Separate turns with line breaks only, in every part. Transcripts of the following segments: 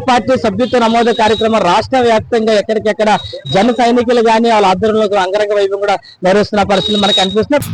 Party సభ్యత్వ నమోదు కార్యక్రమం రాష్ట్ర వ్యాప్తంగా ఎక్కడికెక్కడ జన సైనికులు గానీ వాళ్ళ ఆధ్వర్యంలో అంగరంగ వైభవం కూడా నిర్వహిస్తున్న పరిస్థితులు మనకు అనిపిస్తున్నాయి.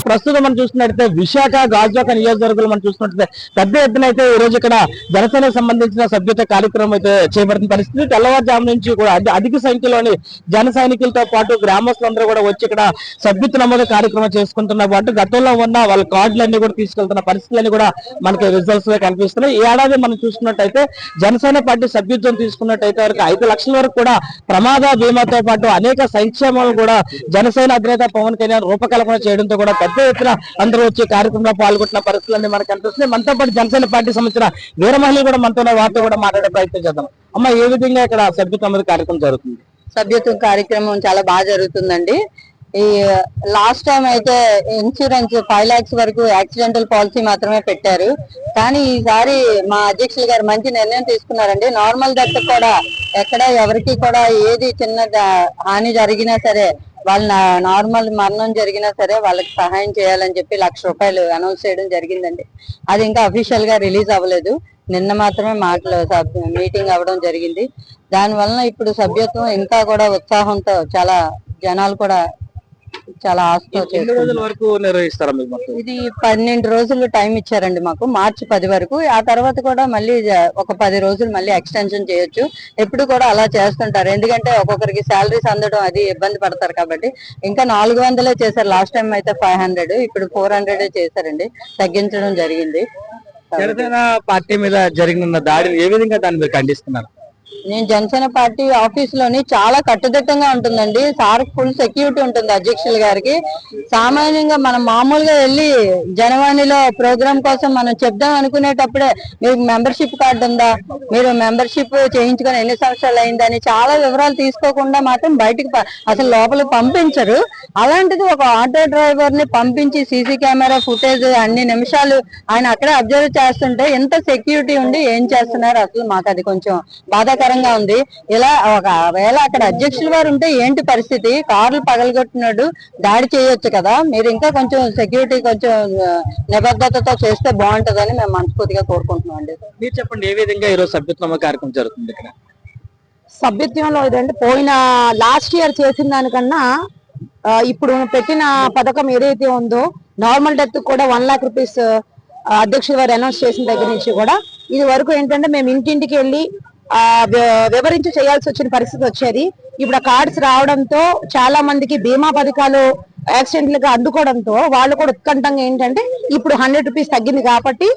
ప్రస్తుతం మనం చూస్తున్నట్లయితే విశాఖ గాజువాక నియోజకవర్గంలో మనం చూస్తున్నట్లయితే పెద్ద ఎత్తున అయితే ఈ రోజు ఇక్కడ జనసేనకు సంబంధించిన సభ్యత కార్యక్రమం అయితే చేపడుతున్న పరిస్థితి. తెల్లవారుజాము నుంచి కూడా అధిక సంఖ్యలోని జన సైనికులతో పాటు గ్రామస్తులందరూ కూడా వచ్చి ఇక్కడ సభ్యత నమోదు కార్యక్రమం చేసుకుంటున్న పాటు గతంలో ఉన్న వాళ్ళ కార్డులన్నీ కూడా తీసుకెళ్తున్న పరిస్థితులన్నీ కూడా మనకి రిజల్ట్స్ లో కనిపిస్తున్నాయి. ఈ ఏడాది మనం చూసుకున్నట్టయితే జనసేన పార్టీ సభ్యత్వం తీసుకున్నట్టయితే వరకు 5 లక్షల వరకు కూడా ప్రమాద బీమాతో పాటు అనేక సంక్షేమాలు కూడా జనసేన అధినేత పవన్ కళ్యాణ్ రూపకల్పన చేయడంతో కూడా పెద్ద ఎత్తున అందరూ వచ్చి కార్యక్రమంలో పాల్గొంటున్న పరిస్థితులన్నీ మనకు కనిపిస్తున్నాయి. మనతో పాటు జనసేన పార్టీ సంబంధించిన వీర మహిళలు కూడా మనతో వారితో కూడా మాట్లాడే ప్రయత్నం చేద్దాం. అమ్మ, ఏ విధంగా ఇక్కడ సభ్యత్వం కార్యక్రమం జరుగుతుంది?
సభ్యత్వం కార్యక్రమం చాలా బాగా జరుగుతుందండి. ఈ లాస్ట్ టైం అయితే ఇన్సూరెన్స్ 5 lakhs వరకు యాక్సిడెంటల్ పాలసీ మాత్రమే పెట్టారు. కానీ ఈసారి మా అధ్యక్షులు గారు మంచి నిర్ణయం తీసుకున్నారండి. నార్మల్ డెత్ కూడా ఎక్కడ ఎవరికి కూడా ఏది చిన్న హాని జరిగినా సరే, వాళ్ళ నార్మల్ మరణం జరిగినా సరే వాళ్ళకి సహాయం చేయాలని చెప్పి 1 లక్ష రూపాయలు అనౌన్స్ చేయడం జరిగిందండి. అది ఇంకా అఫీషియల్ గా రిలీజ్ అవ్వలేదు. నిన్న మాత్రమే మీటింగ్ అవ్వడం జరిగింది. దాని వలన ఇప్పుడు సభ్యత్వం ఇంకా కూడా ఉత్సాహంతో చాలా జనాలు కూడా చాలా ఆశతో ఇది 12 రోజులు టైం ఇచ్చారండి మాకు. మార్చి 10 వరకు. ఆ తర్వాత కూడా మళ్ళీ ఒక 10 రోజులు మళ్ళీ ఎక్స్టెన్షన్ చేయొచ్చు. ఎప్పుడు కూడా అలా చేస్తుంటారు. ఎందుకంటే ఒక్కొక్కరికి శాలరీస్ అందడం అది ఇబ్బంది పడతారు కాబట్టి. ఇంకా 400 చేశారు. లాస్ట్ టైం అయితే 500, ఇప్పుడు 400 చేశారండి. తగ్గించడం జరిగింది.
జనసేన పార్టీ మీద జరిగిన దాడిని ఏ విధంగా దాన్ని మీరు ఖండిస్తున్నారు?
నేను జనసేన పార్టీ ఆఫీస్ లోని చాలా కట్టుదిట్టంగా ఉంటుందండి. సార్ ఫుల్ సెక్యూరిటీ ఉంటుంది అధ్యక్షుల గారికి. సామాన్యంగా మనం మామూలుగా వెళ్ళి జనవాణిలో ప్రోగ్రామ్ కోసం మనం చెప్దాం అనుకునేటప్పుడే మీకు మెంబర్షిప్ కార్డు ఉందా, మీరు మెంబర్షిప్ చేయించుకొని ఎన్ని సంవత్సరాలు అయిందని చాలా వివరాలు తీసుకోకుండా మాత్రం బయటికి అసలు లోపలికి పంపించరు. అలాంటిది ఒక ఆటో డ్రైవర్ ని పంపించి సీసీ కెమెరా ఫుటేజ్ అన్ని నిమిషాలు ఆయన అక్కడే అబ్జర్వ్ చేస్తుంటే ఎంత సెక్యూరిటీ ఉండి ఏం చేస్తున్నారు అసలు మాకు అది కొంచెం బాధాకరంగా ఉంది. ఇలా ఒకవేళ అక్కడ అధ్యక్షుల వారు ఉంటే ఏంటి పరిస్థితి? కార్లు పగలగొట్టినాడు దాడి చేయొచ్చు కదా. మీరు ఇంకా కొంచెం సెక్యూరిటీ కొంచెం నిబద్ధతతో చేస్తే బాగుంటదని మేము మనస్ఫూర్తిగా కోరుకుంటున్నాం అండి.
మీరు చెప్పండి, ఏ విధంగా ఈరోజు సభ్యత్వ కార్యక్రమం జరుగుతుంది ఇక్కడ?
సభ్యత్వంలో ఇదంటే పోయిన లాస్ట్ ఇయర్ చేసిన దానికన్నా ఇప్పుడు పెట్టిన పథకం ఏదైతే ఉందో నార్మల్ డెత్ కూడా 1 lakh రూపీస్ అధ్యక్షుల వారు అనౌన్స్ చేసిన దగ్గర నుంచి కూడా ఇది వరకు ఏంటంటే మేము ఇంటింటికి వెళ్ళి వివరించి చేయాల్సి వచ్చిన పరిస్థితి వచ్చేది. ఇప్పుడు ఆ కార్డ్స్ రావడంతో చాలా మందికి బీమా పథకాలు యాక్సిడెంట్లుగా అందుకోవడంతో వాళ్ళు కూడా ఉత్కంఠంగా ఏంటంటే ఇప్పుడు 100 రూపీస్ తగ్గింది కాబట్టి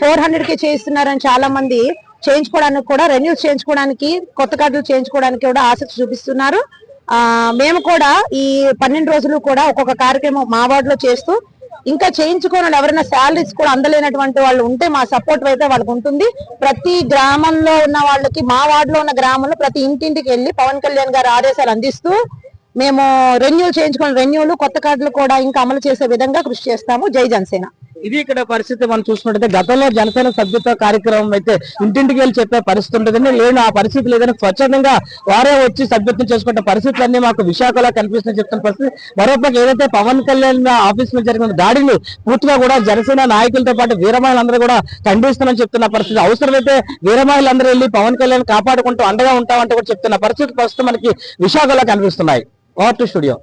400కి చేయిస్తున్నారని చాలా మంది చేయించుకోవడానికి కూడా రెన్యూస్ చేయించుకోవడానికి కొత్త కార్డులు చేయించుకోవడానికి కూడా ఆసక్తి చూపిస్తున్నారు. మేము కూడా ఈ 12 రోజులు కూడా ఒక్కొక్క కార్యక్రమం మా వార్డులో చేస్తూ ఇంకా చేయించుకోని ఎవరైనా శాలరీస్ కూడా అందలేనటువంటి వాళ్ళు ఉంటే మా సపోర్ట్ అయితే వాళ్ళకి ఉంటుంది. ప్రతి గ్రామంలో ఉన్న వాళ్ళకి మా వార్డులో ఉన్న గ్రామంలో ప్రతి ఇంటింటికి వెళ్ళి పవన్ కళ్యాణ్ గారి ఆదేశాలు అందిస్తూ మేము రెన్యూలు చేయించుకున్న రెన్యూలు కొత్త కార్డులు కూడా ఇంకా అమలు చేసే విధంగా కృషి చేస్తాము. జై జనసేన.
ఇది ఇక్కడ పరిస్థితి మనం చూసుకున్నట్టయితే గతంలో జనసేన సభ్యత్వ కార్యక్రమం అయితే ఇంటింటికి వెళ్ళి చెప్పే పరిస్థితి ఉంటుందని లేని ఆ పరిస్థితి లేదని స్వచ్ఛందంగా వారే వచ్చి సభ్యత్వం చేసుకుంటే పరిస్థితులన్నీ మాకు విశాఖలో కనిపిస్తుందని చెప్తున్న పరిస్థితి. మరోపక్క ఏదైతే పవన్ కళ్యాణ్ ఆఫీస్ లో జరిగిన దాడిని పూర్తిగా కూడా జనసేన నాయకులతో పాటు వీరమహిళలందరూ కూడా ఖండిస్తున్నారని చెప్తున్న పరిస్థితి. అవసరమైతే వీరమహిళలందరూ వెళ్ళి పవన్ కళ్యాణ్ కాపాడుకుంటూ అండగా ఉంటామంటే కూడా చెప్తున్న పరిస్థితి ప్రస్తుతం మనకి విశాఖలో కనిపిస్తున్నాయి. Over to studio.